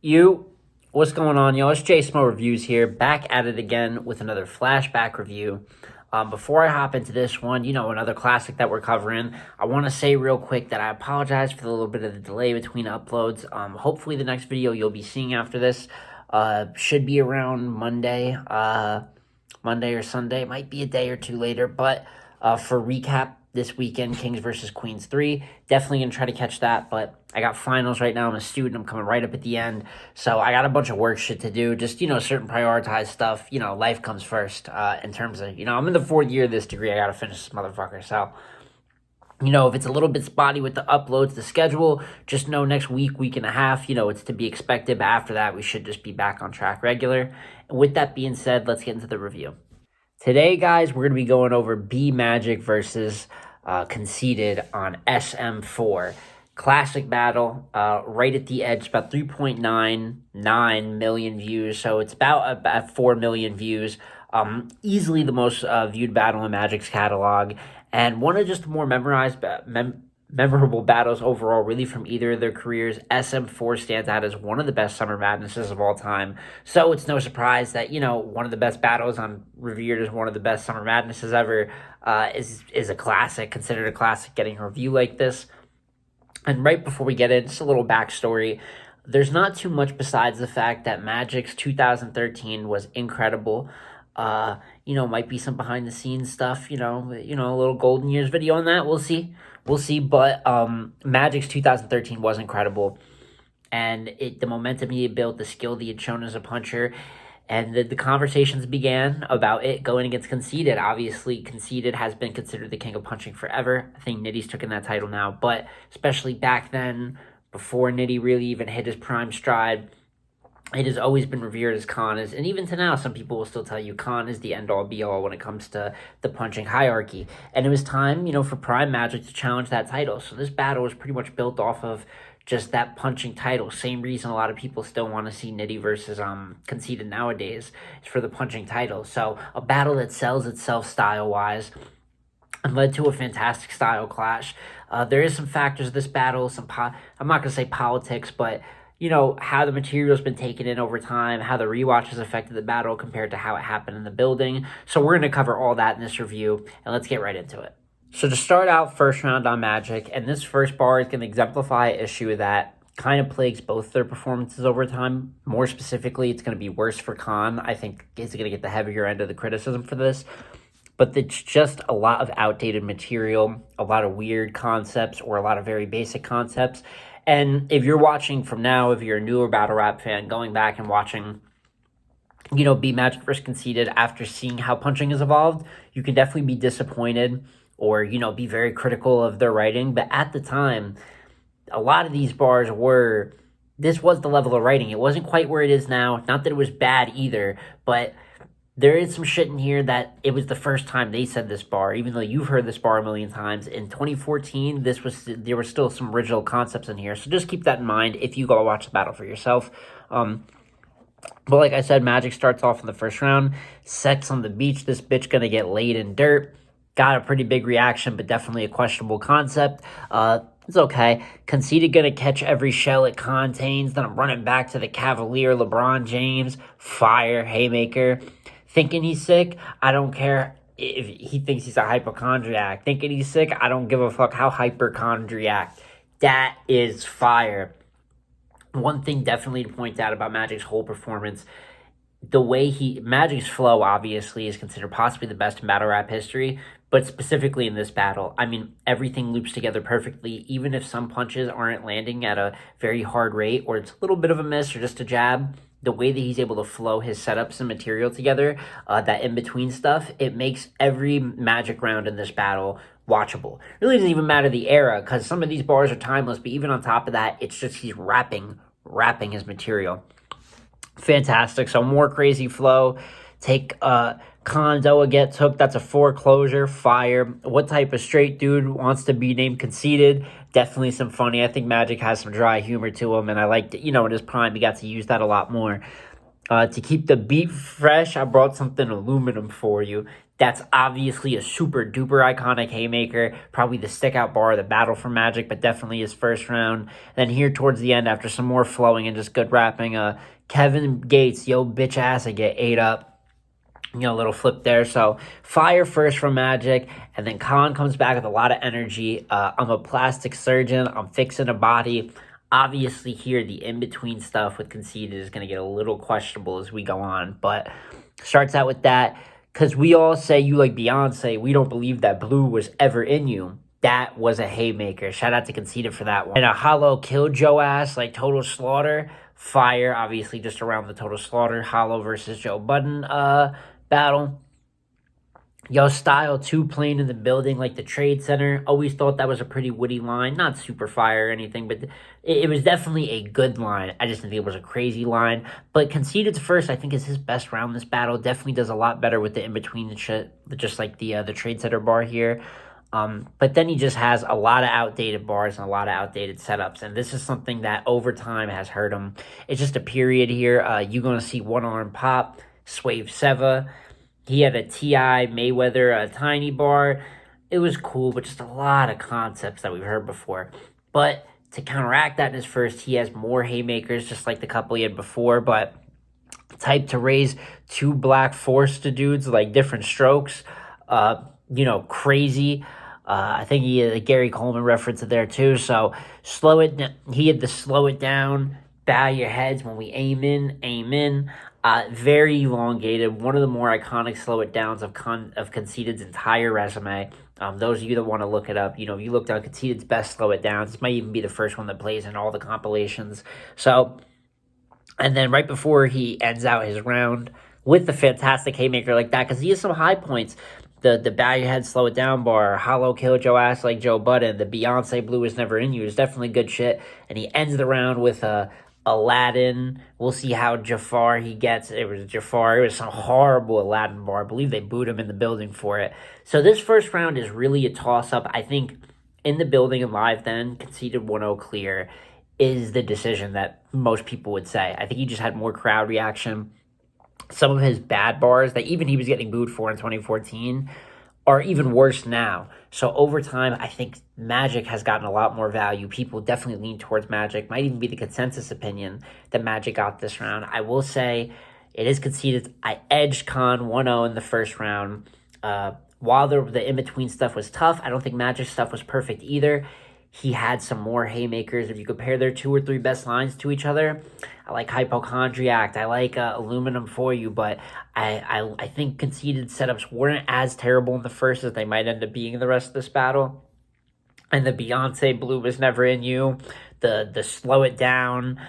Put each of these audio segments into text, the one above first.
What's going on, y'all? It's JSmo Reviews here, back at it again with another Flashback review. Before I hop into this one, another classic that we're covering, I want to say real quick that I apologize for the little bit of the delay between uploads. Hopefully the next video you'll be seeing after this should be around Monday or Sunday. It might be a day or two later, but for recap, this weekend, Kings versus Queens 3. Definitely going to try to catch that, but I got finals right now. I'm a student. I'm coming right up at the end. So I got a bunch of work shit to do. Just, certain prioritized stuff. Life comes first in terms of, I'm in the 4th year of this degree. I got to finish this motherfucker. So, if it's a little bit spotty with the uploads, the schedule, just know next week and a half, it's to be expected. But after that, we should just be back on track regular. And with that being said, let's get into the review. Today, guys, we're going to be going over BMagic versus Conceited on SM4. Classic battle, right at the edge, about 3.99 million views, so it's about 4 million views. Easily the most viewed battle in Magic's catalog, and one of just the more memorable battles overall, really, from either of their careers. SM4 stands out as one of the best Summer Madnesses of all time, so it's no surprise that, one of the best battles revered as one of the best Summer Madnesses ever is a classic, considered a classic, getting a review like this. And right before we get in, just a little backstory. There's not too much besides the fact that Magic's 2013 was incredible. Might be some behind the scenes stuff, a little Golden Years video on that. We'll see. But Magic's 2013 was incredible. And the momentum he had built, the skill that he had shown as a puncher, and the conversations began about it going against Conceited. Obviously, Conceited has been considered the king of punching forever. I think Nitty's taken that title now, but especially back then, before Nitty really even hit his prime stride, it has always been revered as Khan is, and even to now, some people will still tell you Khan is the end-all, be-all when it comes to the punching hierarchy. And it was time, for Prime Magic to challenge that title. So this battle was pretty much built off of just that punching title. Same reason a lot of people still want to see Nitty versus Conceited nowadays is for the punching title. So a battle that sells itself style-wise and led to a fantastic style clash. There is some factors of this battle, I'm not going to say politics, but how the material's been taken in over time, how the rewatch has affected the battle compared to how it happened in the building. So we're going to cover all that in this review, and let's get right into it. So to start out, first round on Magic, and this first bar is going to exemplify an issue that kind of plagues both their performances over time. More specifically, it's going to be worse for Khan. I think he's going to get the heavier end of the criticism for this. But it's just a lot of outdated material, a lot of weird concepts, or a lot of very basic concepts. And if you're watching from now, if you're a newer battle rap fan, going back and watching, BMagic vs. Conceited after seeing how punching has evolved, you can definitely be disappointed or, be very critical of their writing. But at the time, a lot of these bars this was the level of writing. It wasn't quite where it is now. Not that it was bad either, but there is some shit in here that it was the first time they said this bar, even though you've heard this bar a million times. In 2014, there were still some original concepts in here. So just keep that in mind if you go watch the battle for yourself. But like I said, Magic starts off in the first round. Sex on the beach. This bitch gonna get laid in dirt. Got a pretty big reaction, but definitely a questionable concept. It's okay. Conceited gonna catch every shell it contains. Then I'm running back to the Cavalier, LeBron James. Fire, haymaker. Thinking he's sick, I don't care if he thinks he's a hypochondriac. Thinking he's sick, I don't give a fuck how hypochondriac. That is fire. One thing definitely to point out about Magic's whole performance, the way Magic's flow obviously is considered possibly the best in battle rap history, but specifically in this battle, everything loops together perfectly, even if some punches aren't landing at a very hard rate, or it's a little bit of a miss or just a jab. The way that he's able to flow his setups and material together, that in-between stuff, it makes every Magic round in this battle watchable. It really doesn't even matter the era, because some of these bars are timeless, but even on top of that, it's just he's rapping his material. Fantastic. So more crazy flow. Take Kondoa gets hooked. That's a foreclosure. Fire. What type of straight dude wants to be named Conceited? Definitely some funny. I think Magic has some dry humor to him, and I liked it. In his prime, he got to use that a lot more. To keep the beat fresh, I brought something aluminum for you. That's obviously a super duper iconic haymaker, probably the stick out bar of the battle for Magic, but definitely his first round. Then here towards the end, after some more flowing and just good rapping, Kevin Gates, yo bitch ass, I get ate up. Little flip there. So fire first from Magic, and then Khan comes back with a lot of energy. I'm a plastic surgeon. I'm fixing a body. Obviously, here the in between stuff with Conceited is going to get a little questionable as we go on, but starts out with that because we all say you like Beyonce. We don't believe that blue was ever in you. That was a haymaker. Shout out to Conceited for that one. And a hollow killed Joe ass like total slaughter. Fire, obviously, just around the total slaughter. Hollow versus Joe Budden battle. Yo, style 2 playing in the building like the Trade Center. Always thought that was a pretty witty line. Not super fire or anything, but it was definitely a good line. I just didn't think it was a crazy line. But Conceded's first, I think, is his best round this battle. Definitely does a lot better with the in-between shit, just like the Trade Center bar here. But then he just has a lot of outdated bars and a lot of outdated setups. And this is something that over time has hurt him. It's just a period here. You're going to see one arm pop, Swave Seva. He had a T.I. Mayweather, a tiny bar. It was cool, but just a lot of concepts that we've heard before. But to counteract that in his first, he has more haymakers, just like the couple he had before. But type to raise 2 black force to dudes, like different strokes. Crazy. I think he had a Gary Coleman reference there too. So he had to slow it down, bow your heads when we aim in. Very elongated. One of the more iconic slow it downs of Conceited's entire resume. Those of you that want to look it up, if you look down Conceited's best slow it downs, this might even be the first one that plays in all the compilations. So, and then right before he ends out his round with the fantastic haymaker like that, because he has some high points. The bow your head, slow it down bar, hollow kill Joe ass like Joe Budden, the Beyonce blue is never in you is definitely good shit. And he ends the round with Aladdin. We'll see how Jafar he gets. It was Jafar. It was some horrible Aladdin bar. I believe they booed him in the building for it. So this first round is really a toss-up. I think in the building and live then, Conceited 1-0 clear is the decision that most people would say. I think he just had more crowd reaction. Some of his bad bars that even he was getting booed for in 2014 are even worse now. So over time, I think Magic has gotten a lot more value. People definitely lean towards Magic. Might even be the consensus opinion that Magic got this round. I will say it is Conceited. I edged Khan 1-0 in the first round. While the in-between stuff was tough, I don't think Magic's stuff was perfect either. He had some more haymakers. If you compare their 2 or 3 best lines to each other, I like Hypochondriac. I like Aluminum for You, but I think Conceited setups weren't as terrible in the first as they might end up being in the rest of this battle. And the Beyonce blue was never in you. The slow it down,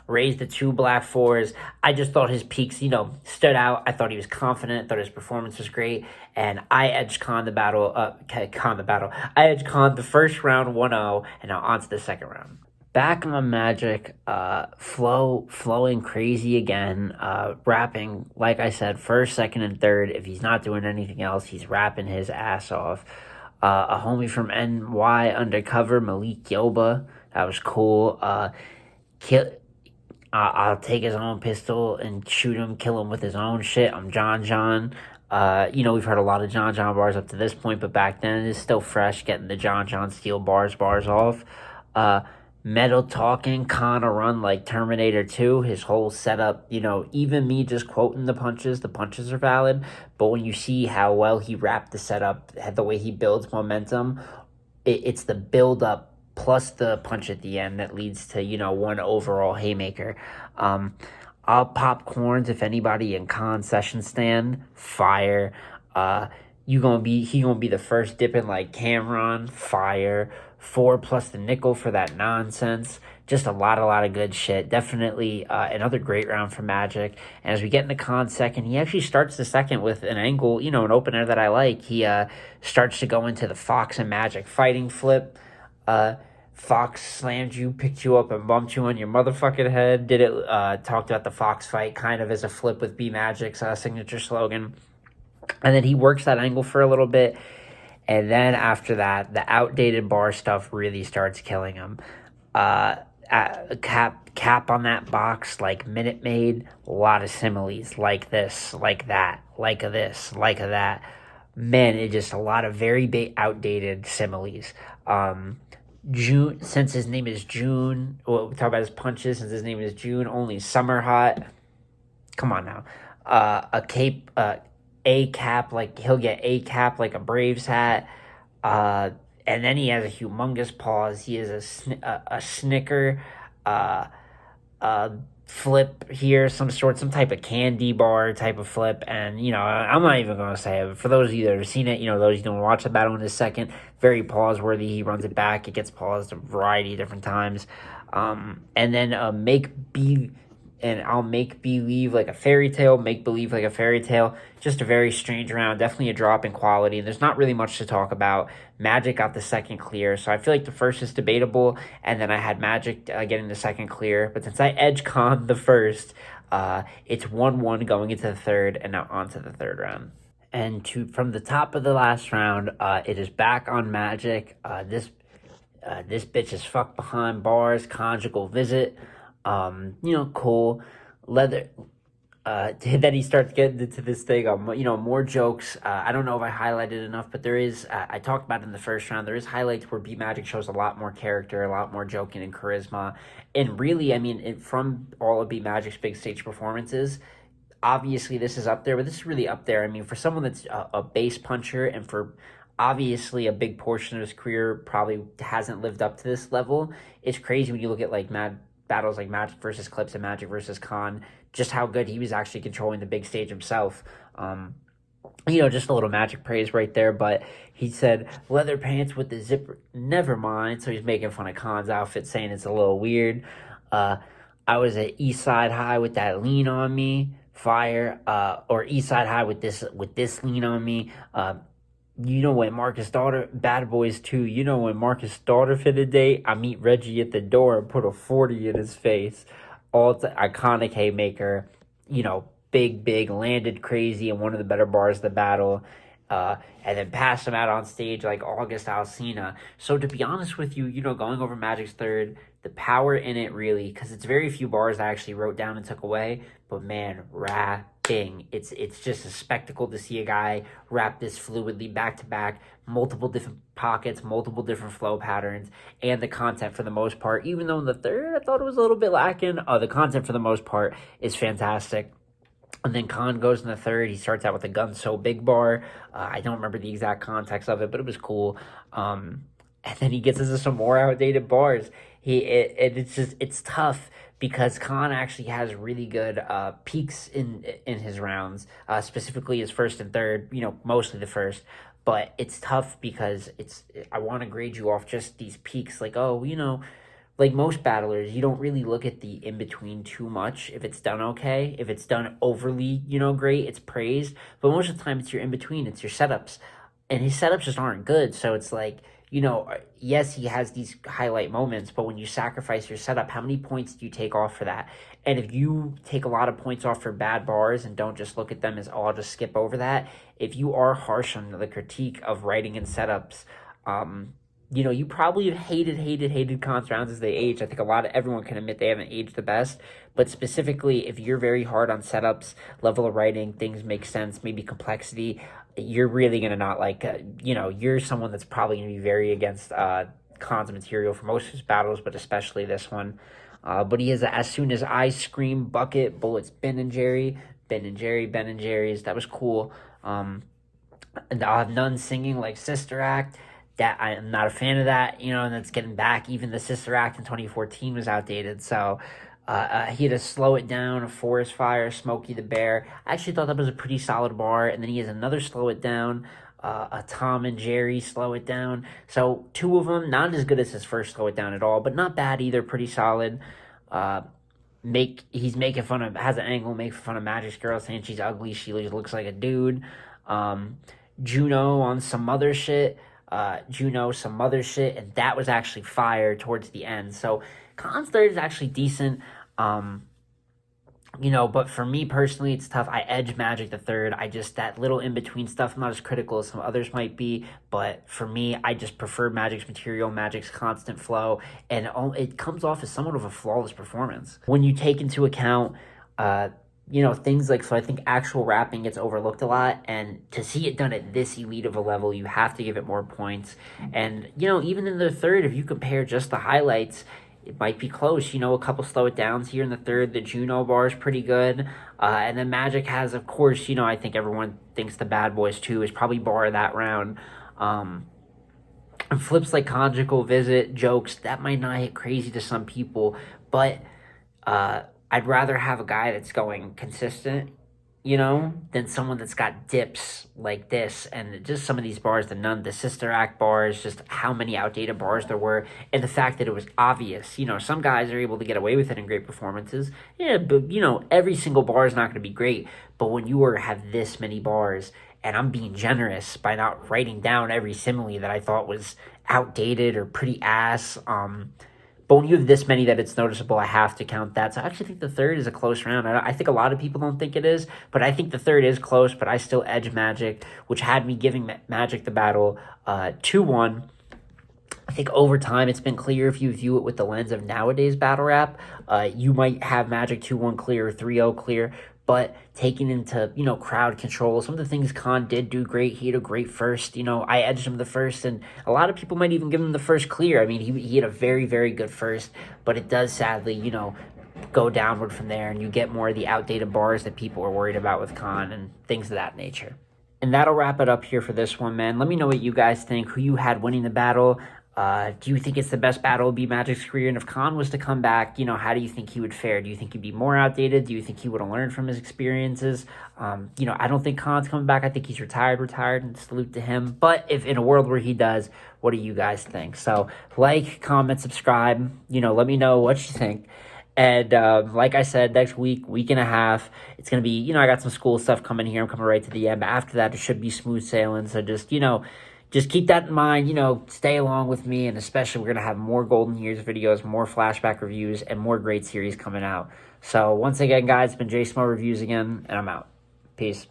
raise the 2 black 4s. I just thought his peaks, stood out. I thought he was confident. Thought his performance was great. And I edged Khan the battle. I edged Khan the first round 1-0, and now on to the second round. Back on Magic, flowing crazy again, rapping, like I said, first, second, and third. If he's not doing anything else, he's rapping his ass off. A homie from NY Undercover, Malik Yoba. That was cool. I'll take his own pistol and shoot him, kill him with his own shit. I'm John. We've heard a lot of John bars up to this point, but back then it's still fresh getting the John steel bars off. Metal talking, Khan a run like Terminator 2. His whole setup, even me just quoting the punches are valid. But when you see how well he wrapped the setup, the way he builds momentum, it's the build up plus the punch at the end that leads to, one overall haymaker. I'll pop corns if anybody in Khan session stand. Fire. He gonna be the first dipping like Cameron. Fire. 4 plus the nickel for that nonsense. Just a lot of good shit. Definitely another great round for Magic. And as we get into Khan second, he actually starts the second with an angle, an opener that I like. He starts to go into the Fox and Magic fighting flip. Fox slammed you, picked you up, and bumped you on your motherfucking head. Talked about the Fox fight kind of as a flip with BMagic's signature slogan. And then he works that angle for a little bit. And then after that, the outdated bar stuff really starts killing him. Cap on that box like Minute Maid. A lot of similes like this, like that, like a this, like a that. Man, it just a lot of very outdated similes. June, since his name is June. Well, we talk about his punches. Since his name is June, only summer hot. Come on now. A cape, a cap, like he'll get a cap like a Braves hat. Uh, and then he has a humongous paws. He is a snicker, uh, uh, flip here, some type of candy bar type of flip. And, I'm not even going to say it. For those of you that have seen it, those you don't watch the battle in a second, very pause worthy. He runs it back. It gets paused a variety of different times. And then I'll make believe like a fairy tale, make believe like a fairy tale. Just a very strange round, definitely a drop in quality. There's not really much to talk about. Magic got the second clear, so I feel like the first is debatable, and then I had Magic getting the second clear. But since I edge con the first, it's 1-1 going into the third, and now on to the third round. And from the top of the last round, it is back on Magic. This bitch is fucked behind bars, conjugal visit. Cool. Leather. Then he starts getting into this thing. More jokes. I don't know if I highlighted enough, but there is. I talked about it in the first round. There is highlights where BMagic shows a lot more character, a lot more joking and charisma, and really, from all of BMagic's big stage performances, obviously this is up there, but this is really up there. For someone that's a base puncher, and for obviously a big portion of his career probably hasn't lived up to this level. It's crazy when you look at like battles like Magic versus Clips and Magic versus Con, just how good he was actually controlling the big stage himself. Just a little Magic praise right there. But he said leather pants with the zipper, never mind. So he's making fun of Con's outfit, saying it's a little weird. I was at East Side High with that lean on me, fire. Or East Side High with this lean on me. When Marcus Daughter, Bad Boys 2, when Marcus Daughter fit a date, I meet Reggie at the door and put a 40 in his face. Iconic haymaker, big, landed crazy in one of the better bars of the battle, and then passed him out on stage like August Alsina. So to be honest with you, going over Magic's third, the power in it really, because it's very few bars I actually wrote down and took away, but man, rapping. It's just a spectacle to see a guy rap this fluidly back to back, multiple different pockets, multiple different flow patterns, and the content for the most part, even though in the third I thought it was a little bit lacking, the content for the most part is fantastic. And then Con goes in the third. He starts out with a gun so big bar. I don't remember the exact context of it, but it was cool. And then he gets into some more outdated bars. It's tough because Con actually has really good peaks in his rounds, specifically his first and third. Mostly the first. But it's tough because I want to grade you off just these peaks. Like, like most battlers, you don't really look at the in-between too much. If it's done okay, if it's done overly, great, it's praised. But most of the time, it's your in-between, it's your setups. And his setups just aren't good. So it's like, yes, he has these highlight moments, but when you sacrifice your setup, how many points do you take off for that? And if you take a lot of points off for bad bars and don't just look at them as, I'll just skip over that, if you are harsh on the critique of writing and setups, you probably have hated Con's rounds as they age. I think everyone can admit they haven't aged the best. But specifically, if you're very hard on setups, level of writing, things make sense, maybe complexity, you're really going to not like, you're someone that's probably going to be very against Con's material for most of his battles, but especially this one. But he has a As Soon As I Scream, Bucket, Bullets, Ben & Jerry's. That was cool. And I'll have None Singing like Sister Act. That I'm not a fan of that, and that's getting back. Even the Sister Act in 2014 was outdated. So he had to Slow It Down, a Forest Fire, Smokey the Bear. I actually thought that was a pretty solid bar. And then he has another Slow It Down, a Tom and Jerry Slow It Down. So two of them, not as good as his first Slow It Down at all, but not bad either, pretty solid. He's making fun of, has an angle, making fun of Magic's girl, saying she's ugly, she looks like a dude. Juno on some other shit. Some other shit, and that was actually fire towards the end. So Con's third is actually decent. But for me personally, it's tough. I edge Magic the Third. That little in between stuff, I'm not as critical as some others might be. But for me, I just prefer Magic's material, Magic's constant flow, and it comes off as somewhat of a flawless performance. When you take into account, things like, so I think actual wrapping gets overlooked a lot. And to see it done at this elite of a level, you have to give it more points. And, even in the third, if you compare just the highlights, it might be close. A couple slow it downs here in the third. The Juno bar is pretty good. And then Magic has, of course, I think everyone thinks the Bad Boys 2 is probably bar of that round. And flips like Conjugal Visit, Jokes, that might not hit crazy to some people. But I'd rather have a guy that's going consistent, than someone that's got dips like this. And just some of these bars, the Sister Act bars, just how many outdated bars there were, and the fact that it was obvious. Some guys are able to get away with it in great performances. Yeah, but, every single bar is not going to be great. But when you have this many bars, and I'm being generous by not writing down every simile that I thought was outdated or pretty ass, but when you have this many that it's noticeable, I have to count that. So I actually think the third is a close round. I think a lot of people don't think it is, but I think the third is close, but I still edge Magic, which had me giving Magic the battle 2-1. I think over time, it's been clear if you view it with the lens of nowadays battle rap, you might have Magic 2-1 clear or 3-0 clear, but taking into, crowd control, some of the things Khan did do great. He had a great first. I edged him the first, and a lot of people might even give him the first clear. I mean, he had a very, very good first, but it does sadly, go downward from there, and you get more of the outdated bars that people are worried about with Khan and things of that nature. And that'll wrap it up here for this one, man. Let me know what you guys think, who you had winning the battle. Do you think it's the best battle of BMagic's career? And if Khan was to come back, how do you think he would fare? Do you think he'd be more outdated? Do you think he would have learned from his experiences? I don't think Khan's coming back. I think he's retired, and salute to him. But if in a world where he does, what do you guys think? So like, comment, subscribe, let me know what you think. And like I said, next week and a half, it's going to be, I got some school stuff coming here. I'm coming right to the end. But after that, it should be smooth sailing. So just keep that in mind, stay along with me, and especially we're going to have more Golden Years videos, more flashback reviews, and more great series coming out. So once again, guys, it's been J Smo Reviews again, and I'm out. Peace.